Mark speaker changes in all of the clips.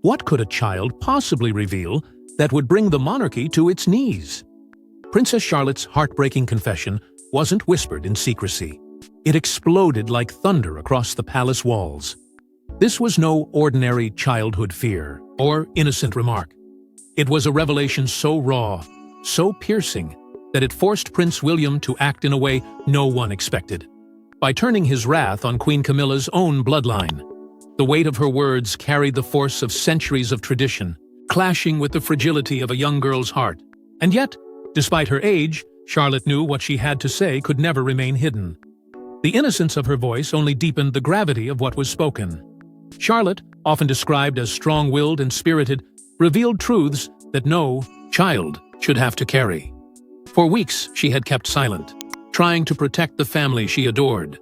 Speaker 1: What could a child possibly reveal that would bring the monarchy to its knees? Princess Charlotte's heartbreaking confession wasn't whispered in secrecy. It exploded like thunder across the palace walls. This was no ordinary childhood fear or innocent remark. It was a revelation so raw, so piercing, that it forced Prince William to act in a way no one expected. By turning his wrath on Queen Camilla's own bloodline, the weight of her words carried the force of centuries of tradition, clashing with the fragility of a young girl's heart. And yet, despite her age, Charlotte knew what she had to say could never remain hidden. The innocence of her voice only deepened the gravity of what was spoken. Charlotte, often described as strong-willed and spirited, revealed truths that no child should have to carry. For weeks, she had kept silent, trying to protect the family she adored.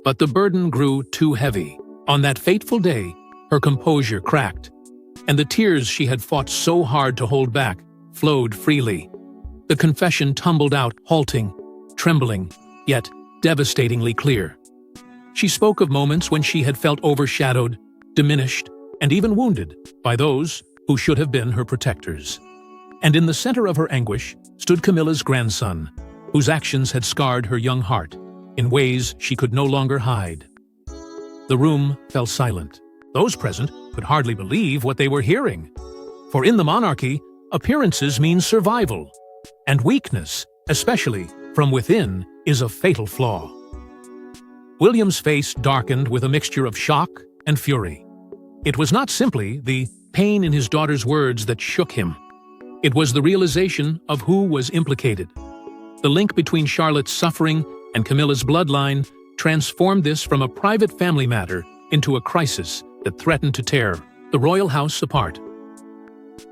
Speaker 1: But the burden grew too heavy. On that fateful day, her composure cracked, and the tears she had fought so hard to hold back flowed freely. The confession tumbled out, halting, trembling, yet devastatingly clear. She spoke of moments when she had felt overshadowed, diminished, and even wounded by those who should have been her protectors. And in the center of her anguish stood Camilla's grandson, whose actions had scarred her young heart in ways she could no longer hide. The room fell silent. Those present could hardly believe what they were hearing. For in the monarchy, appearances mean survival, and weakness, especially from within, is a fatal flaw. William's face darkened with a mixture of shock and fury. It was not simply the pain in his daughter's words that shook him. It was the realization of who was implicated. The link between Charlotte's suffering and Camilla's bloodline transformed this from a private family matter into a crisis that threatened to tear the royal house apart.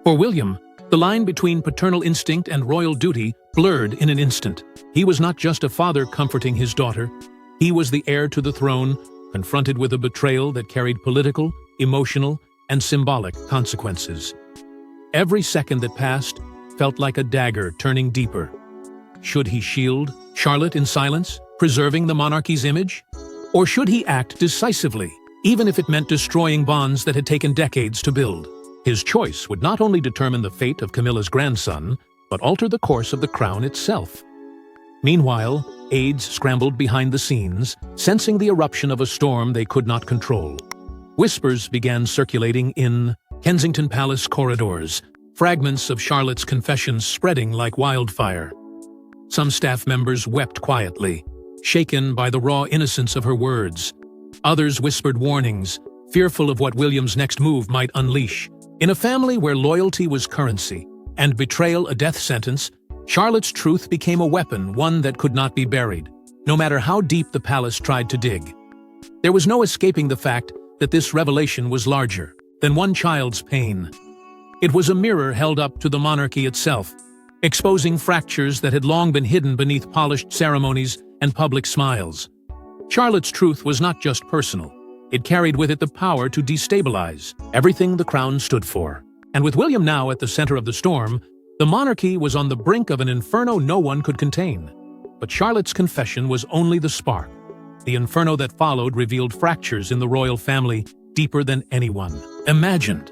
Speaker 1: For William, the line between paternal instinct and royal duty blurred in an instant. He was not just a father comforting his daughter. He was the heir to the throne, confronted with a betrayal that carried political, emotional, and symbolic consequences. Every second that passed felt like a dagger turning deeper. Should he shield Charlotte in silence, preserving the monarchy's image? Or should he act decisively, even if it meant destroying bonds that had taken decades to build? His choice would not only determine the fate of Camilla's grandson, but alter the course of the crown itself. Meanwhile, aides scrambled behind the scenes, sensing the eruption of a storm they could not control. Whispers began circulating in Kensington Palace corridors, fragments of Charlotte's confessions spreading like wildfire. Some staff members wept quietly, shaken by the raw innocence of her words. Others whispered warnings, fearful of what William's next move might unleash. In a family where loyalty was currency and betrayal a death sentence, Charlotte's truth became a weapon, one that could not be buried, no matter how deep the palace tried to dig. There was no escaping the fact that this revelation was larger than one child's pain. It was a mirror held up to the monarchy itself, exposing fractures that had long been hidden beneath polished ceremonies and public smiles. Charlotte's truth was not just personal. It carried with it the power to destabilize everything the crown stood for. And with William now at the center of the storm, the monarchy was on the brink of an inferno no one could contain. But Charlotte's confession was only the spark. The inferno that followed revealed fractures in the royal family deeper than anyone imagined.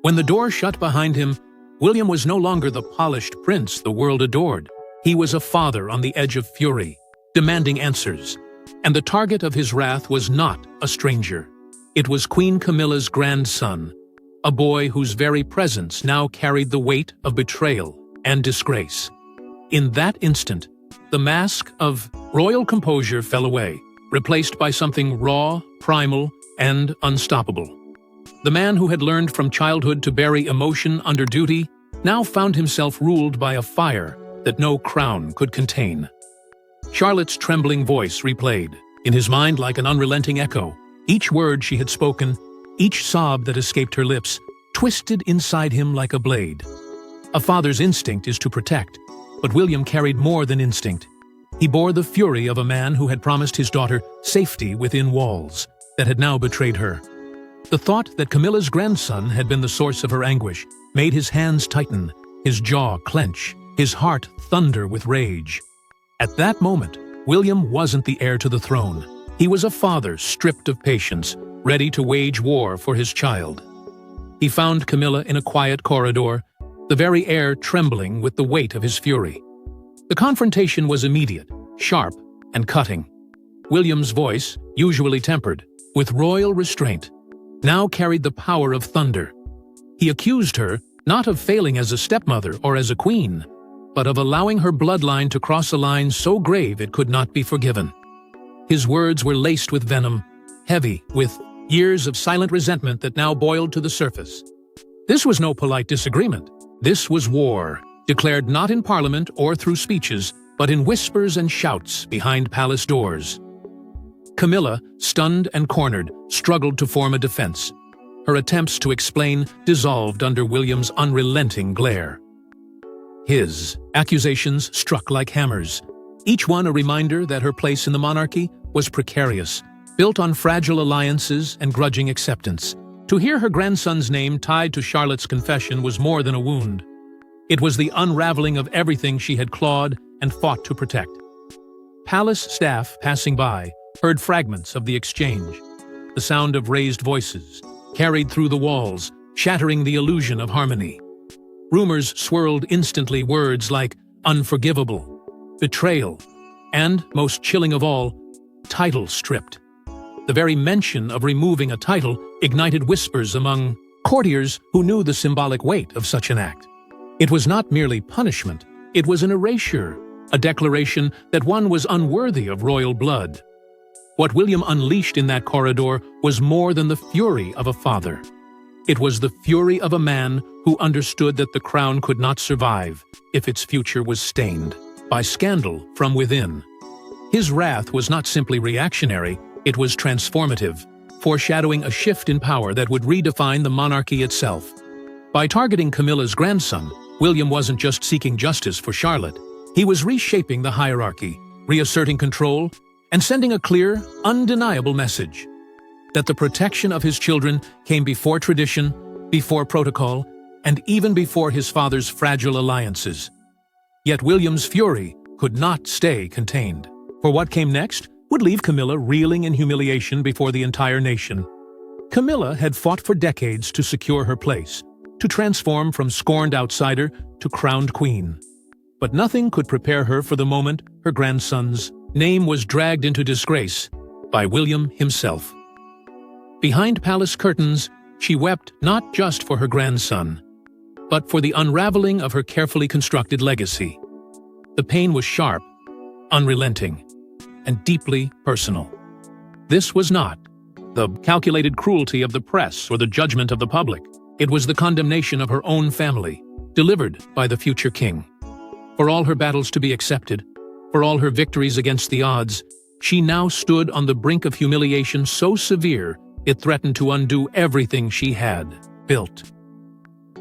Speaker 1: When the door shut behind him, William was no longer the polished prince the world adored. He was a father on the edge of fury, demanding answers. And the target of his wrath was not a stranger. It was Queen Camilla's grandson, a boy whose very presence now carried the weight of betrayal and disgrace. In that instant, the mask of royal composure fell away, replaced by something raw, primal, and unstoppable. The man who had learned from childhood to bury emotion under duty now found himself ruled by a fire that no crown could contain. Charlotte's trembling voice replayed, in his mind like an unrelenting echo. Each word she had spoken, each sob that escaped her lips, twisted inside him like a blade. A father's instinct is to protect, but William carried more than instinct. He bore the fury of a man who had promised his daughter safety within walls that had now betrayed her. The thought that Camilla's grandson had been the source of her anguish made his hands tighten, his jaw clench, his heart thunder with rage. At that moment, William wasn't the heir to the throne. He was a father stripped of patience, ready to wage war for his child. He found Camilla in a quiet corridor, the very air trembling with the weight of his fury. The confrontation was immediate, sharp, and cutting. William's voice, usually tempered, with royal restraint, now carried the power of thunder. He accused her not of failing as a stepmother or as a queen, but of allowing her bloodline to cross a line so grave it could not be forgiven. His words were laced with venom, heavy with years of silent resentment that now boiled to the surface. This was no polite disagreement. This was war, declared not in parliament or through speeches, but in whispers and shouts behind palace doors. Camilla, stunned and cornered, struggled to form a defense. Her attempts to explain dissolved under William's unrelenting glare. His accusations struck like hammers, each one a reminder that her place in the monarchy was precarious, built on fragile alliances and grudging acceptance. To hear her grandson's name tied to Charlotte's confession was more than a wound. It was the unraveling of everything she had clawed and fought to protect. Palace staff passing by heard fragments of the exchange. The sound of raised voices carried through the walls, shattering the illusion of harmony. Rumors swirled instantly, words like unforgivable, betrayal, and, most chilling of all, title stripped. The very mention of removing a title ignited whispers among courtiers who knew the symbolic weight of such an act. It was not merely punishment, it was an erasure, a declaration that one was unworthy of royal blood. What William unleashed in that corridor was more than the fury of a father. It was the fury of a man who understood that the crown could not survive if its future was stained by scandal from within. His wrath was not simply reactionary, it was transformative, foreshadowing a shift in power that would redefine the monarchy itself. By targeting Camilla's grandson, William wasn't just seeking justice for Charlotte. He was reshaping the hierarchy, reasserting control, and sending a clear, undeniable message that the protection of his children came before tradition, before protocol, and even before his father's fragile alliances. Yet William's fury could not stay contained, for what came next would leave Camilla reeling in humiliation before the entire nation. Camilla had fought for decades to secure her place, to transform from scorned outsider to crowned queen. But nothing could prepare her for the moment her grandson's name was dragged into disgrace by William himself. Behind palace curtains, she wept not just for her grandson, but for the unraveling of her carefully constructed legacy. The pain was sharp, unrelenting, and deeply personal. This was not the calculated cruelty of the press or the judgment of the public. It was the condemnation of her own family, delivered by the future king. For all her battles to be accepted, for all her victories against the odds, she now stood on the brink of humiliation so severe it threatened to undo everything she had built.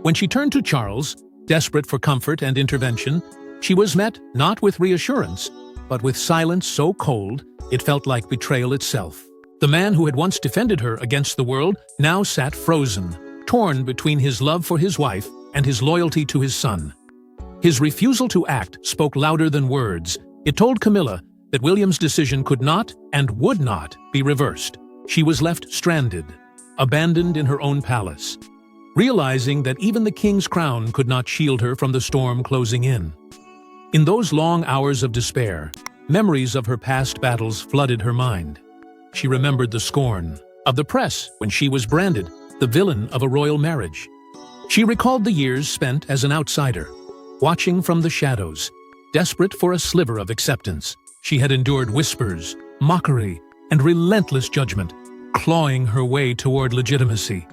Speaker 1: When she turned to Charles, desperate for comfort and intervention, she was met not with reassurance, but with silence so cold it felt like betrayal itself. The man who had once defended her against the world now sat frozen, torn between his love for his wife and his loyalty to his son. His refusal to act spoke louder than words. It told Camilla that William's decision could not and would not be reversed. She was left stranded, abandoned in her own palace, realizing that even the king's crown could not shield her from the storm closing in. In those long hours of despair, memories of her past battles flooded her mind. She remembered the scorn of the press when she was branded the villain of a royal marriage. She recalled the years spent as an outsider, watching from the shadows, desperate for a sliver of acceptance. She had endured whispers, mockery, and relentless judgment, clawing her way toward legitimacy.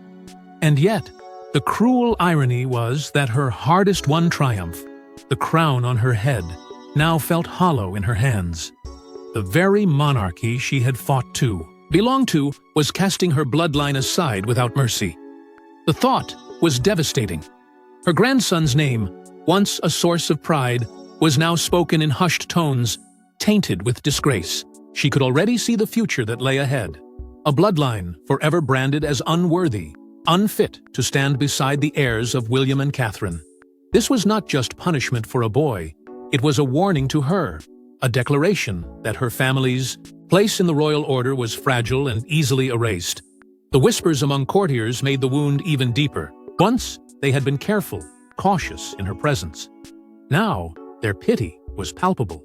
Speaker 1: And yet, the cruel irony was that her hardest-won triumph, the crown on her head, now felt hollow in her hands. The very monarchy she had fought to, belonged to, was casting her bloodline aside without mercy. The thought was devastating. Her grandson's name, once a source of pride, was now spoken in hushed tones, tainted with disgrace. She could already see the future that lay ahead. A bloodline forever branded as unworthy, unfit to stand beside the heirs of William and Catherine. This was not just punishment for a boy, it was a warning to her, a declaration that her family's place in the royal order was fragile and easily erased. The whispers among courtiers made the wound even deeper. Once, they had been careful, cautious in her presence. Now, their pity was palpable.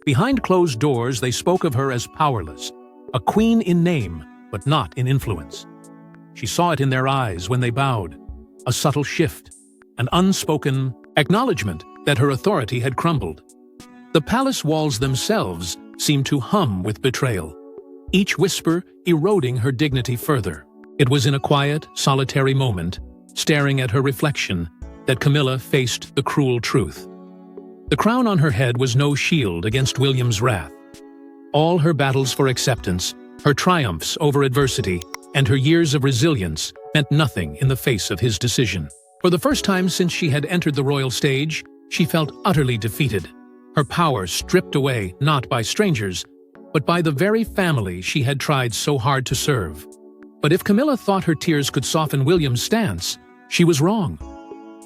Speaker 1: Behind closed doors, they spoke of her as powerless, a queen in name, but not in influence. She saw it in their eyes when they bowed, a subtle shift, an unspoken acknowledgement that her authority had crumbled. The palace walls themselves seemed to hum with betrayal, each whisper eroding her dignity further. It was in a quiet, solitary moment, staring at her reflection, that Camilla faced the cruel truth. The crown on her head was no shield against William's wrath. All her battles for acceptance, her triumphs over adversity, and her years of resilience meant nothing in the face of his decision. For the first time since she had entered the royal stage, she felt utterly defeated, her power stripped away not by strangers, but by the very family she had tried so hard to serve. But if Camilla thought her tears could soften William's stance, she was wrong.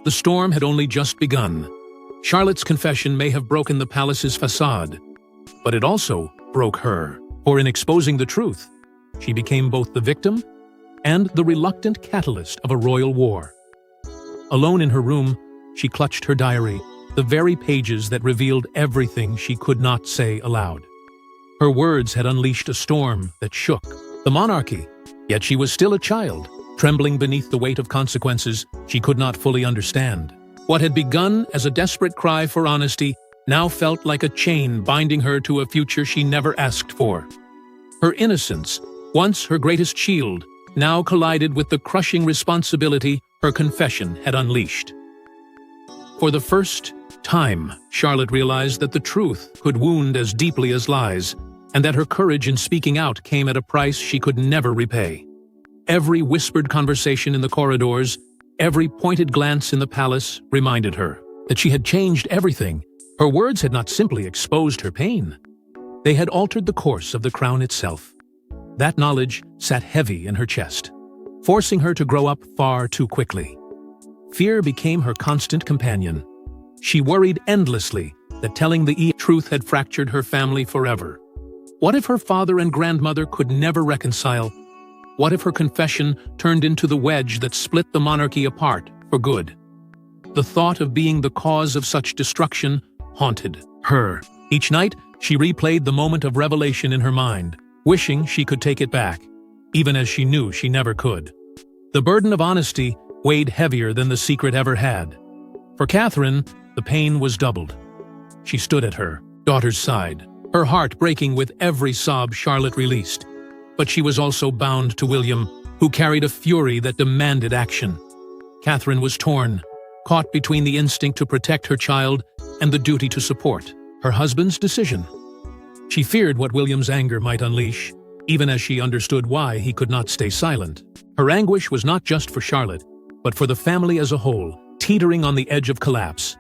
Speaker 1: The storm had only just begun. Charlotte's confession may have broken the palace's facade, but it also broke her. For in exposing the truth, she became both the victim and the reluctant catalyst of a royal war. Alone in her room, she clutched her diary, the very pages that revealed everything she could not say aloud. Her words had unleashed a storm that shook the monarchy, yet she was still a child, trembling beneath the weight of consequences she could not fully understand. What had begun as a desperate cry for honesty now felt like a chain binding her to a future she never asked for. Her innocence, once her greatest shield, now collided with the crushing responsibility her confession had unleashed. For the first time, Charlotte realized that the truth could wound as deeply as lies, and that her courage in speaking out came at a price she could never repay. Every whispered conversation in the corridors, every pointed glance in the palace reminded her that she had changed everything. Her words had not simply exposed her pain. They had altered the course of the crown itself. That knowledge sat heavy in her chest, forcing her to grow up far too quickly. Fear became her constant companion. She worried endlessly that telling the truth had fractured her family forever. What if her father and grandmother could never reconcile? What if her confession turned into the wedge that split the monarchy apart for good? The thought of being the cause of such destruction haunted her. Each night, she replayed the moment of revelation in her mind, wishing she could take it back, even as she knew she never could. The burden of honesty weighed heavier than the secret ever had. For Catherine, the pain was doubled. She stood at her daughter's side, her heart breaking with every sob Charlotte released. But she was also bound to William, who carried a fury that demanded action. Catherine was torn, caught between the instinct to protect her child and the duty to support her husband's decision. She feared what William's anger might unleash, even as she understood why he could not stay silent. Her anguish was not just for Charlotte, but for the family as a whole, teetering on the edge of collapse.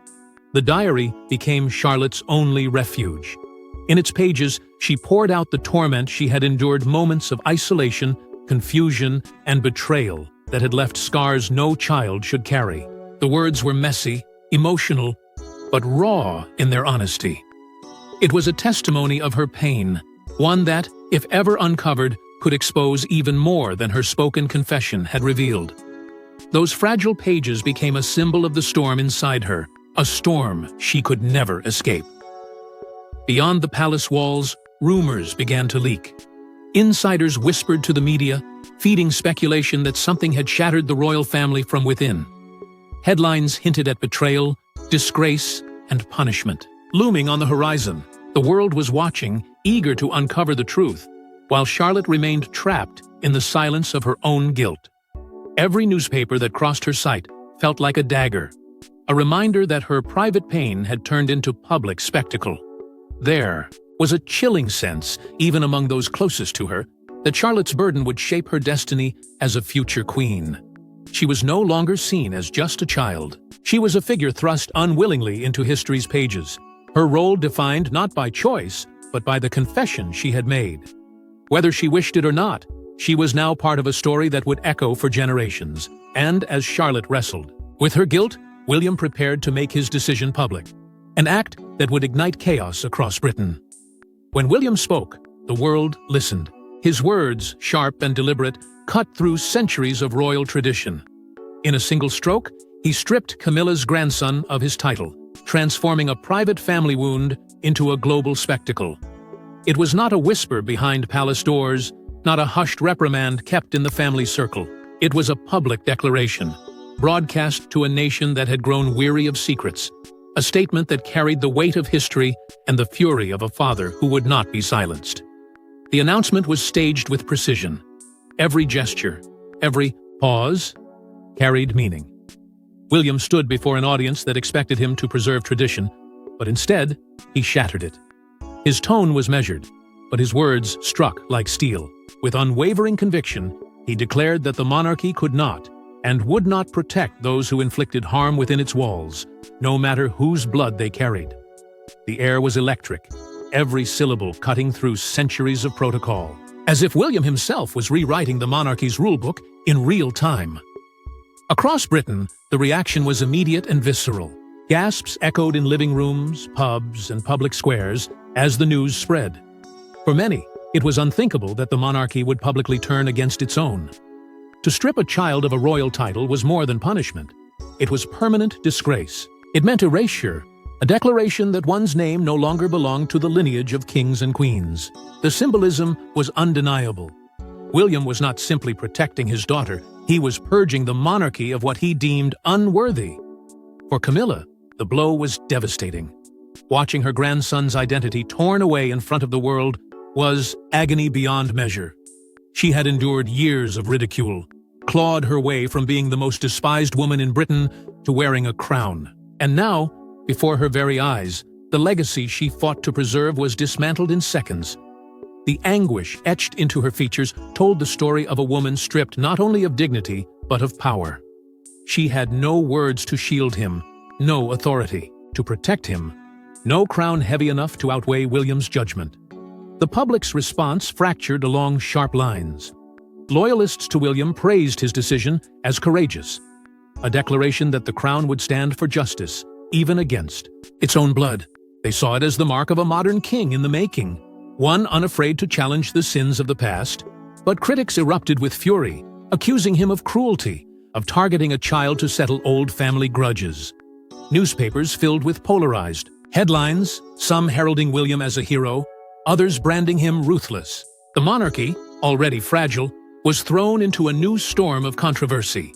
Speaker 1: The diary became Charlotte's only refuge. In its pages, she poured out the torment she had endured, moments of isolation, confusion, and betrayal that had left scars no child should carry. The words were messy, emotional, but raw in their honesty. It was a testimony of her pain, one that, if ever uncovered, could expose even more than her spoken confession had revealed. Those fragile pages became a symbol of the storm inside her, a storm she could never escape. Beyond the palace walls, rumors began to leak. Insiders whispered to the media, feeding speculation that something had shattered the royal family from within. Headlines hinted at betrayal, disgrace, and punishment. Looming on the horizon, the world was watching, eager to uncover the truth, while Charlotte remained trapped in the silence of her own guilt. Every newspaper that crossed her sight felt like a dagger, a reminder that her private pain had turned into public spectacle. There was a chilling sense, even among those closest to her, that Charlotte's burden would shape her destiny as a future queen. She was no longer seen as just a child. She was a figure thrust unwillingly into history's pages, her role defined not by choice, but by the confession she had made. Whether she wished it or not, she was now part of a story that would echo for generations. And as Charlotte wrestled with her guilt, William prepared to make his decision public, an act that would ignite chaos across Britain. When William spoke, the world listened. His words, sharp and deliberate, cut through centuries of royal tradition. In a single stroke, he stripped Camilla's grandson of his title, transforming a private family wound into a global spectacle. It was not a whisper behind palace doors, not a hushed reprimand kept in the family circle. It was a public declaration, broadcast to a nation that had grown weary of secrets, a statement that carried the weight of history and the fury of a father who would not be silenced. The announcement was staged with precision. Every gesture, every pause, carried meaning. William stood before an audience that expected him to preserve tradition, but instead, he shattered it. His tone was measured, but his words struck like steel. With unwavering conviction, he declared that the monarchy could not and would not protect those who inflicted harm within its walls, no matter whose blood they carried. The air was electric, every syllable cutting through centuries of protocol, as if William himself was rewriting the monarchy's rulebook in real time. Across Britain, the reaction was immediate and visceral. Gasps echoed in living rooms, pubs, and public squares as the news spread. For many, it was unthinkable that the monarchy would publicly turn against its own. To strip a child of a royal title was more than punishment. It was permanent disgrace. It meant erasure, a declaration that one's name no longer belonged to the lineage of kings and queens. The symbolism was undeniable. William was not simply protecting his daughter, he was purging the monarchy of what he deemed unworthy. For Camilla, the blow was devastating. Watching her grandson's identity torn away in front of the world was agony beyond measure. She had endured years of ridicule, clawed her way from being the most despised woman in Britain to wearing a crown. And now, before her very eyes, the legacy she fought to preserve was dismantled in seconds. The anguish etched into her features told the story of a woman stripped not only of dignity, but of power. She had no words to shield him, no authority to protect him, no crown heavy enough to outweigh William's judgment. The public's response fractured along sharp lines. Loyalists to William praised his decision as courageous, a declaration that the crown would stand for justice, even against its own blood. They saw it as the mark of a modern king in the making, one unafraid to challenge the sins of the past. But critics erupted with fury, accusing him of cruelty, of targeting a child to settle old family grudges. Newspapers filled with polarized headlines, some heralding William as a hero, others branding him ruthless. The monarchy, already fragile, was thrown into a new storm of controversy.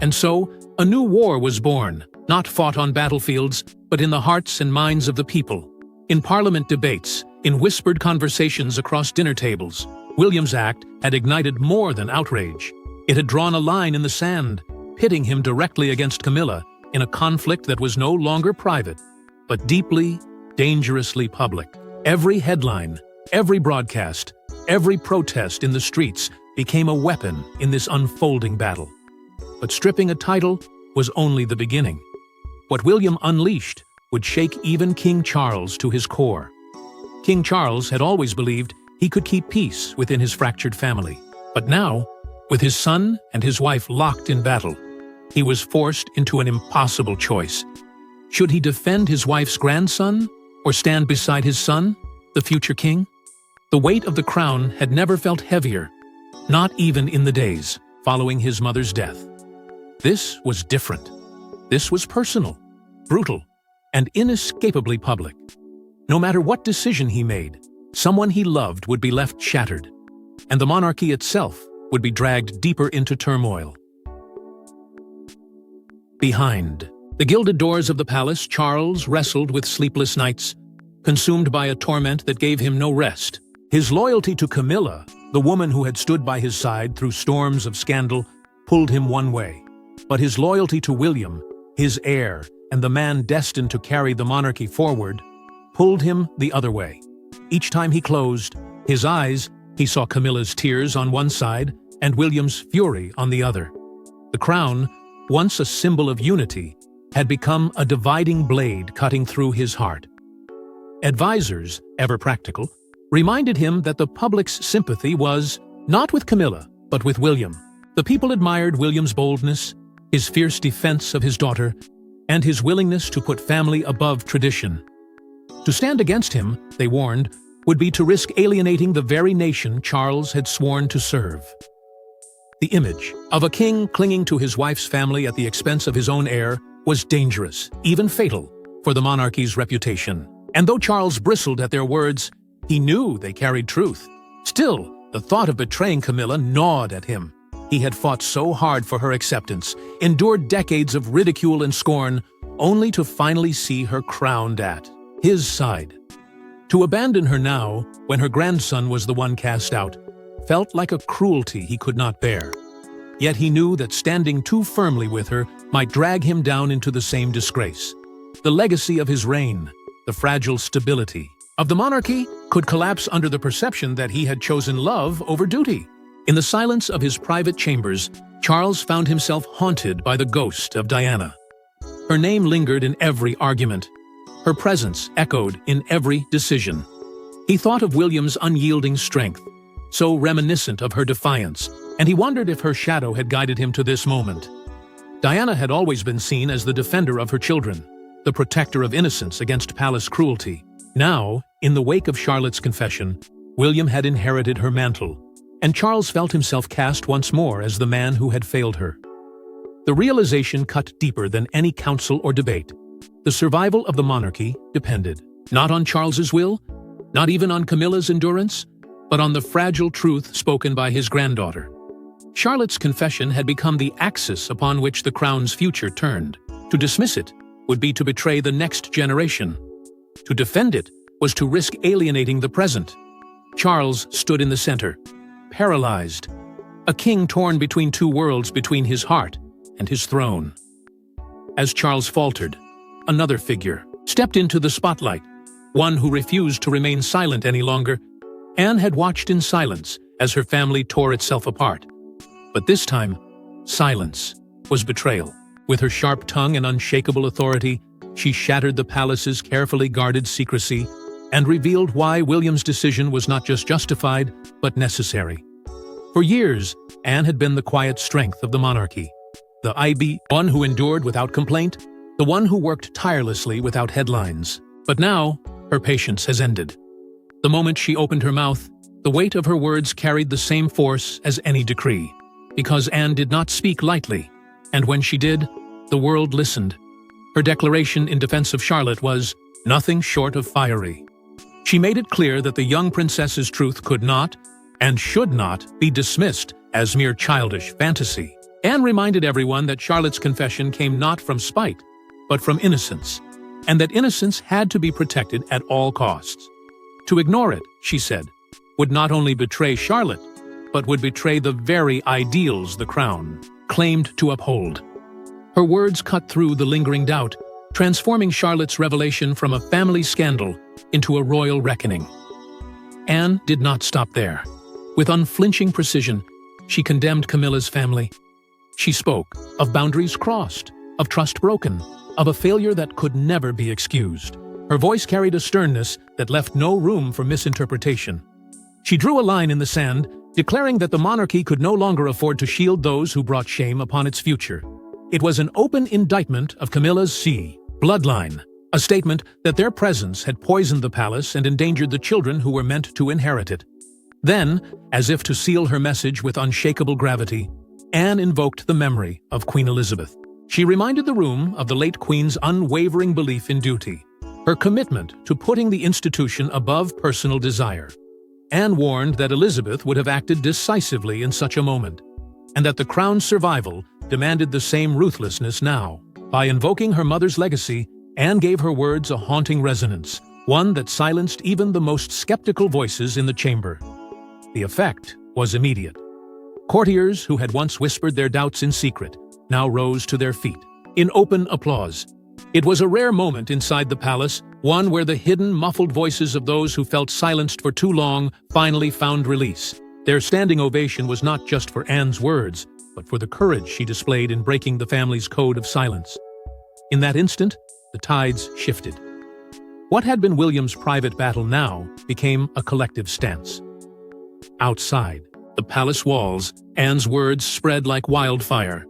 Speaker 1: And so, a new war was born, not fought on battlefields, but in the hearts and minds of the people. In parliament debates, in whispered conversations across dinner tables, William's act had ignited more than outrage. It had drawn a line in the sand, pitting him directly against Camilla in a conflict that was no longer private, but deeply, dangerously public. Every headline, every broadcast, every protest in the streets became a weapon in this unfolding battle. But stripping a title was only the beginning. What William unleashed would shake even King Charles to his core. King Charles had always believed he could keep peace within his fractured family. But now, with his son and his wife locked in battle, he was forced into an impossible choice. Should he defend his wife's grandson or stand beside his son, the future king? The weight of the crown had never felt heavier, not even in the days following his mother's death. This was different. This was personal, brutal, and inescapably public. No matter what decision he made, someone he loved would be left shattered, and the monarchy itself would be dragged deeper into turmoil. Behind the gilded doors of the palace, Charles wrestled with sleepless nights, consumed by a torment that gave him no rest. His loyalty to Camilla, the woman who had stood by his side through storms of scandal, pulled him one way. But his loyalty to William, his heir, and the man destined to carry the monarchy forward, pulled him the other way. Each time he closed his eyes, he saw Camilla's tears on one side and William's fury on the other. The crown, once a symbol of unity, had become a dividing blade cutting through his heart. Advisors, ever practical, reminded him that the public's sympathy was not with Camilla, but with William. The people admired William's boldness, his fierce defense of his daughter, and his willingness to put family above tradition. To stand against him, they warned, would be to risk alienating the very nation Charles had sworn to serve. The image of a king clinging to his wife's family at the expense of his own heir was dangerous, even fatal, for the monarchy's reputation. And though Charles bristled at their words, he knew they carried truth. Still, the thought of betraying Camilla gnawed at him. He had fought so hard for her acceptance, endured decades of ridicule and scorn, only to finally see her crowned at his side. To abandon her now, when her grandson was the one cast out, felt like a cruelty he could not bear. Yet he knew that standing too firmly with her might drag him down into the same disgrace. The legacy of his reign, the fragile stability of the monarchy, could collapse under the perception that he had chosen love over duty. In the silence of his private chambers, Charles found himself haunted by the ghost of Diana. Her name lingered in every argument. Her presence echoed in every decision. He thought of William's unyielding strength, so reminiscent of her defiance, and he wondered if her shadow had guided him to this moment. Diana had always been seen as the defender of her children, the protector of innocence against palace cruelty. Now, in the wake of Charlotte's confession, William had inherited her mantle, and Charles felt himself cast once more as the man who had failed her. The realization cut deeper than any council or debate. The survival of the monarchy depended not on Charles's will, not even on Camilla's endurance, but on the fragile truth spoken by his granddaughter. Charlotte's confession had become the axis upon which the crown's future turned. To dismiss it would be to betray the next generation. To defend it was to risk alienating the present. Charles stood in the center, paralyzed, a king torn between two worlds, between his heart and his throne. As Charles faltered, another figure stepped into the spotlight, one who refused to remain silent any longer. Anne had watched in silence as her family tore itself apart. But this time, silence was betrayal. With her sharp tongue and unshakable authority, she shattered the palace's carefully guarded secrecy and revealed why William's decision was not just justified, but necessary. For years, Anne had been the quiet strength of the monarchy. The one who endured without complaint, the one who worked tirelessly without headlines. But now, her patience has ended. The moment she opened her mouth, the weight of her words carried the same force as any decree. Because Anne did not speak lightly, and when she did, the world listened. Her declaration in defense of Charlotte was nothing short of fiery. She made it clear that the young princess's truth could not, and should not, be dismissed as mere childish fantasy. Anne reminded everyone that Charlotte's confession came not from spite, but from innocence, and that innocence had to be protected at all costs. To ignore it, she said, would not only betray Charlotte, but would betray the very ideals the crown claimed to uphold. Her words cut through the lingering doubt, transforming Charlotte's revelation from a family scandal into a royal reckoning. Anne did not stop there. With unflinching precision, she condemned Camilla's family. She spoke of boundaries crossed, of trust broken, of a failure that could never be excused. Her voice carried a sternness that left no room for misinterpretation. She drew a line in the sand, declaring that the monarchy could no longer afford to shield those who brought shame upon its future. It was an open indictment of Camilla's bloodline, a statement that their presence had poisoned the palace and endangered the children who were meant to inherit it. Then, as if to seal her message with unshakable gravity, Anne invoked the memory of Queen Elizabeth. She reminded the room of the late Queen's unwavering belief in duty, her commitment to putting the institution above personal desire. Anne warned that Elizabeth would have acted decisively in such a moment, and that the crown's survival demanded the same ruthlessness now. By invoking her mother's legacy, Anne gave her words a haunting resonance, one that silenced even the most skeptical voices in the chamber. The effect was immediate. Courtiers who had once whispered their doubts in secret now rose to their feet, in open applause. It was a rare moment inside the palace, one where the hidden, muffled voices of those who felt silenced for too long finally found release. Their standing ovation was not just for Anne's words, but for the courage she displayed in breaking the family's code of silence. In that instant, the tides shifted. What had been William's private battle now became a collective stance. Outside the palace walls, Anne's words spread like wildfire.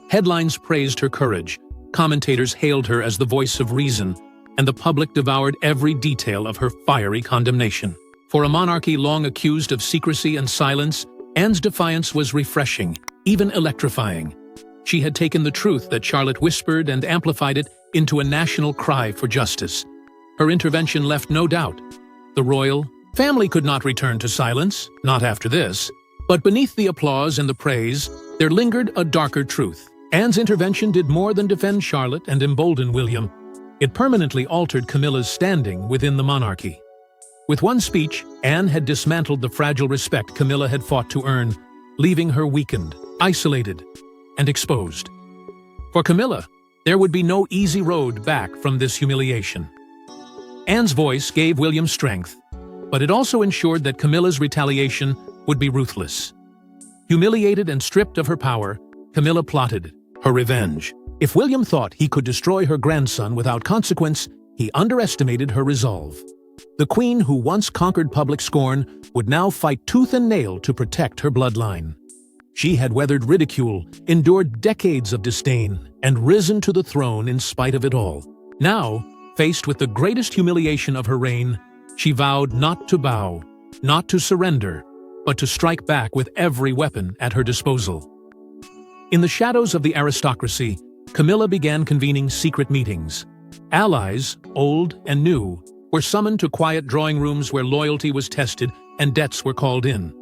Speaker 1: Headlines praised her courage, commentators hailed her as the voice of reason, and the public devoured every detail of her fiery condemnation. For a monarchy long accused of secrecy and silence, Anne's defiance was refreshing, even electrifying. She had taken the truth that Charlotte whispered and amplified it into a national cry for justice. Her intervention left no doubt. The royal family could not return to silence, not after this. But beneath the applause and the praise, there lingered a darker truth. Anne's intervention did more than defend Charlotte and embolden William. It permanently altered Camilla's standing within the monarchy. With one speech, Anne had dismantled the fragile respect Camilla had fought to earn, leaving her weakened, isolated, and exposed. For Camilla, there would be no easy road back from this humiliation. Anne's voice gave William strength, but it also ensured that Camilla's retaliation would be ruthless. Humiliated and stripped of her power, Camilla plotted her revenge. If William thought he could destroy her grandson without consequence, he underestimated her resolve. The queen who once conquered public scorn would now fight tooth and nail to protect her bloodline. She had weathered ridicule, endured decades of disdain, and risen to the throne in spite of it all. Now, faced with the greatest humiliation of her reign, she vowed not to bow, not to surrender, but to strike back with every weapon at her disposal. In the shadows of the aristocracy, Camilla began convening secret meetings. Allies, old and new, were summoned to quiet drawing rooms where loyalty was tested and debts were called in.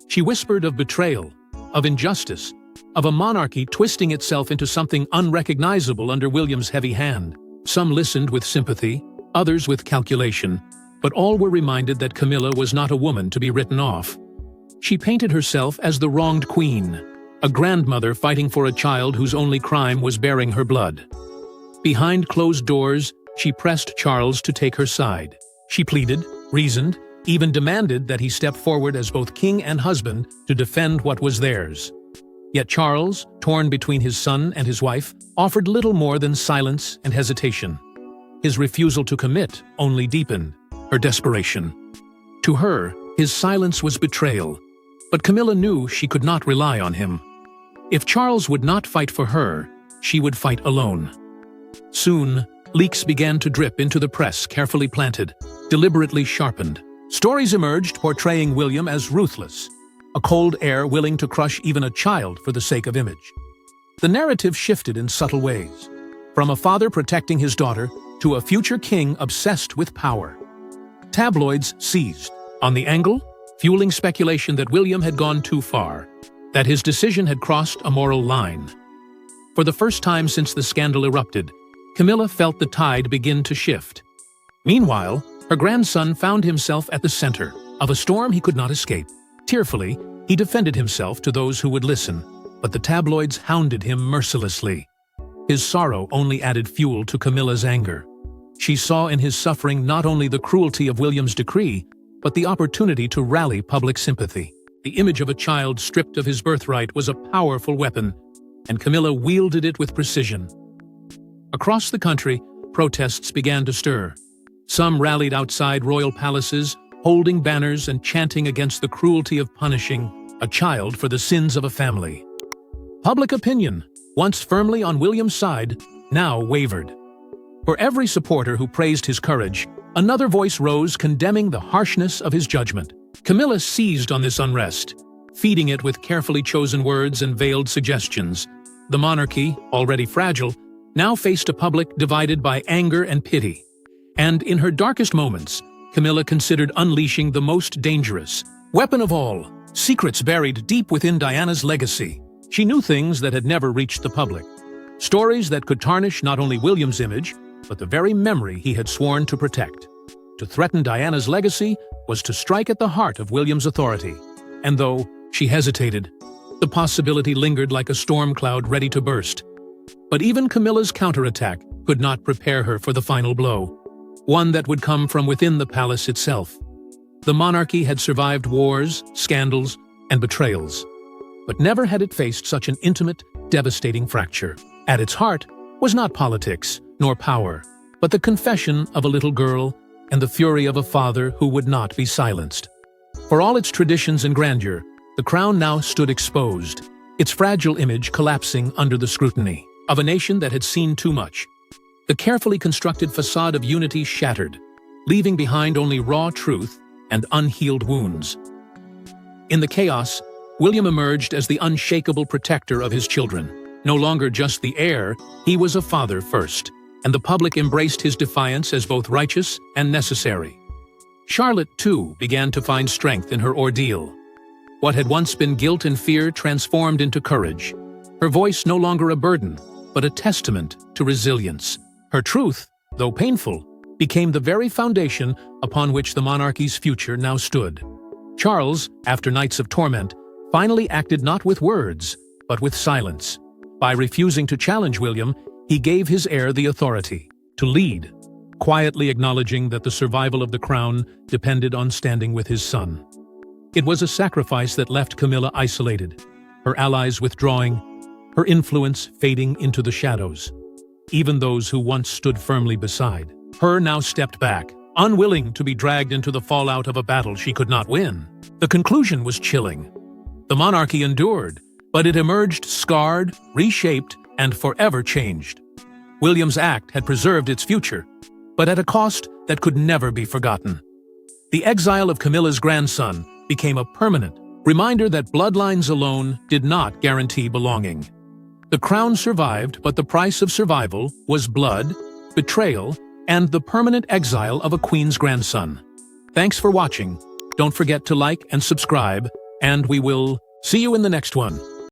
Speaker 1: She whispered of betrayal, of injustice, of a monarchy twisting itself into something unrecognizable under William's heavy hand. Some listened with sympathy, others with calculation, but all were reminded that Camilla was not a woman to be written off. She painted herself as the wronged queen, a grandmother fighting for a child whose only crime was bearing her blood. Behind closed doors, she pressed Charles to take her side. She pleaded, reasoned, even demanded that he step forward as both king and husband to defend what was theirs. Yet Charles, torn between his son and his wife, offered little more than silence and hesitation. His refusal to commit only deepened her desperation. To her, his silence was betrayal, but Camilla knew she could not rely on him. If Charles would not fight for her, she would fight alone. Soon, leaks began to drip into the press, carefully planted, deliberately sharpened. Stories emerged portraying William as ruthless, a cold heir willing to crush even a child for the sake of image. The narrative shifted in subtle ways, from a father protecting his daughter to a future king obsessed with power. Tabloids seized on the angle, fueling speculation that William had gone too far, that his decision had crossed a moral line. For the first time since the scandal erupted, Camilla felt the tide begin to shift. Meanwhile, her grandson found himself at the center of a storm he could not escape. Tearfully, he defended himself to those who would listen, but the tabloids hounded him mercilessly. His sorrow only added fuel to Camilla's anger. She saw in his suffering not only the cruelty of William's decree, but the opportunity to rally public sympathy. The image of a child stripped of his birthright was a powerful weapon, and Camilla wielded it with precision. Across the country, protests began to stir. Some rallied outside royal palaces, holding banners and chanting against the cruelty of punishing a child for the sins of a family. Public opinion, once firmly on William's side, now wavered. For every supporter who praised his courage, another voice rose condemning the harshness of his judgment. Camilla seized on this unrest, feeding it with carefully chosen words and veiled suggestions. The monarchy, already fragile, now faced a public divided by anger and pity. And in her darkest moments, Camilla considered unleashing the most dangerous weapon of all, secrets buried deep within Diana's legacy. She knew things that had never reached the public, stories that could tarnish not only William's image, but the very memory he had sworn to protect. To threaten Diana's legacy was to strike at the heart of William's authority. And though she hesitated, the possibility lingered like a storm cloud ready to burst. But even Camilla's counterattack could not prepare her for the final blow, one that would come from within the palace itself. The monarchy had survived wars, scandals, and betrayals, but never had it faced such an intimate, devastating fracture. At its heart was not politics nor power, but the confession of a little girl and the fury of a father who would not be silenced. For all its traditions and grandeur, the crown now stood exposed, its fragile image collapsing under the scrutiny of a nation that had seen too much. The carefully constructed facade of unity shattered, leaving behind only raw truth and unhealed wounds. In the chaos, William emerged as the unshakable protector of his children. No longer just the heir, he was a father first, and the public embraced his defiance as both righteous and necessary. Charlotte, too, began to find strength in her ordeal. What had once been guilt and fear transformed into courage. Her voice no longer a burden, but a testament to resilience. Her truth, though painful, became the very foundation upon which the monarchy's future now stood. Charles, after nights of torment, finally acted not with words, but with silence. By refusing to challenge William, he gave his heir the authority to lead, quietly acknowledging that the survival of the crown depended on standing with his son. It was a sacrifice that left Camilla isolated, her allies withdrawing, her influence fading into the shadows. Even those who once stood firmly beside her now stepped back, unwilling to be dragged into the fallout of a battle she could not win. The conclusion was chilling. The monarchy endured, but it emerged scarred, reshaped, and forever changed. William's act had preserved its future, but at a cost that could never be forgotten. The exile of Camilla's grandson became a permanent reminder that bloodlines alone did not guarantee belonging. The crown survived, but the price of survival was blood, betrayal, and the permanent exile of a queen's grandson. Thanks for watching. Don't forget to like and subscribe, and we will see you in the next one.